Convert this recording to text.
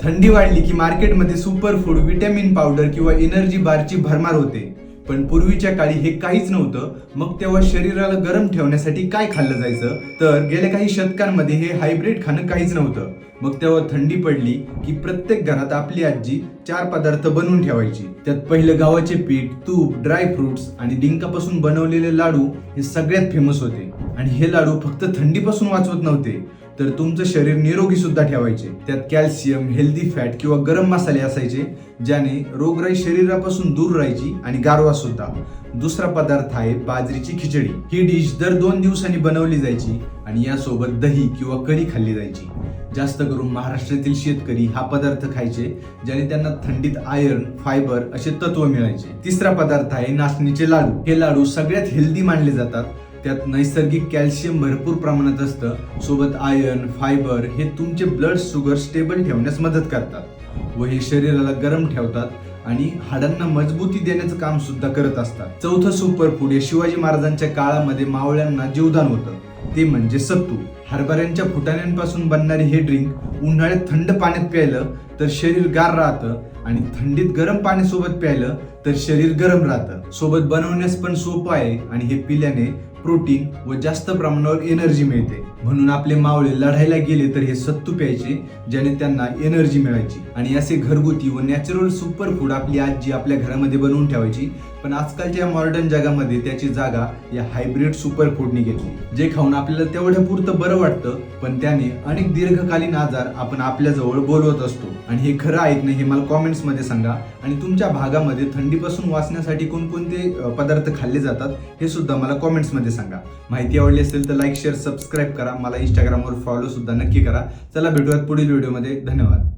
थंडी वाढली की मार्केटमध्ये सुपर फूड, विटॅमिन पावडर किंवा एनर्जी बारची भरमार होते. पण पूर्वीच्या काळी हे काहीच नव्हतं. मग तेव्हा शरीराला गरम ठेवण्यासाठी काय खाल्लं जायचं? तर गेल्या काही शतकांमध्ये हे हायब्रिड खाणं काहीच नव्हतं. मग तेव्हा थंडी पडली की प्रत्येक घरात आपली आजी 4 पदार्थ बनवून ठेवायची. त्यात पहिलं गव्हाचे पीठ, तूप, ड्राय फ्रुट्स आणि डिंकापासून बनवलेले लाडू हे सगळ्यात फेमस होते. आणि हे लाडू फक्त थंडीपासून वाचवत नव्हते, तर तुमचं शरीर निरोगी सुद्धा ठेवायचे. त्यात कॅल्शियम, हेल्दी फॅट किंवा गरम मसाले असायचे, ज्याने रोगराई शरीरापासून दूर राहायची आणि गारवा सुद्धा. दुसरा पदार्थ आहे बाजरीची खिचडी. ही डिश दर 2 दिवसांनी बनवली जायची आणि यासोबत दही किंवा कढी खाल्ली जायची. जास्त करून महाराष्ट्रातील शेतकरी हा पदार्थ खायचे, ज्याने त्यांना थंडीत आयर्न, फायबर असे तत्व मिळायचे. तिसरा पदार्थ आहे नाचणीचे लाडू. हे लाडू सगळ्यात हेल्दी मानले जातात. त्यात नैसर्गिक कॅल्शियम भरपूर प्रमाणात असतं. सोबत आयर्न, फायबर हे तुमचे ब्लड शुगर स्टेबल ठेवण्यास मदत करतात व हे शरीराला गरम ठेवतात आणि हाडांना मजबूती देण्याचं काम सुद्धा करत असतात. चौथं सुपर फूड हे शिवाजी महाराजांच्या काळामध्ये मावळ्यांना जीवदान होतं, ते म्हणजे सत्तू. हरभऱ्यांच्या फुटाण्यांपासून बनणारे हे ड्रिंक उन्हाळ्यात थंड पाण्यात प्यायलं तर शरीर गार राहतं आणि थंडीत गरम पाण्यासोबत प्यायलं तर शरीर गरम राहतं. सोबत बनवण्यास पण सोपं आहे आणि हे पिल्याने प्रोटीन व जास्त प्रमाणावर एनर्जी मिळते. म्हणून आपले मावळे लढायला गेले तर हे सत्तू प्यायचे, ज्याने त्यांना एनर्जी मिळायची. आणि असे घरगुती व नॅचरल सुपर फूड आपली आजी आपल्या घरामध्ये बनवून ठेवायची. पण आजकालच्या मॉडर्न जगामध्ये त्याची जागा या हायब्रिड सुपर फूडनी घेतली, जे खाऊन आपल्याला तेवढ्या पुरतं बरं वाटतं, पण त्याने अनेक दीर्घकालीन आजार आपण आपल्या जवळ बोलवत असतो. आणि हे खरं आहे की नाही हे मला कॉमेंट्स मध्ये सांगा. आणि तुमच्या भागामध्ये थंडीपासून वाचण्यासाठी कोणकोणते पदार्थ खाल्ले जातात हे सुद्धा मला कॉमेंट्स मध्ये सांगा. माहिती आवडली असेल तर लाईक, शेअर, सबस्क्राईब करा. मला इंस्टाग्रामवर फॉलो सुद्धा नक्की करा. चला भेटूयात पुढील व्हिडिओमध्ये. धन्यवाद.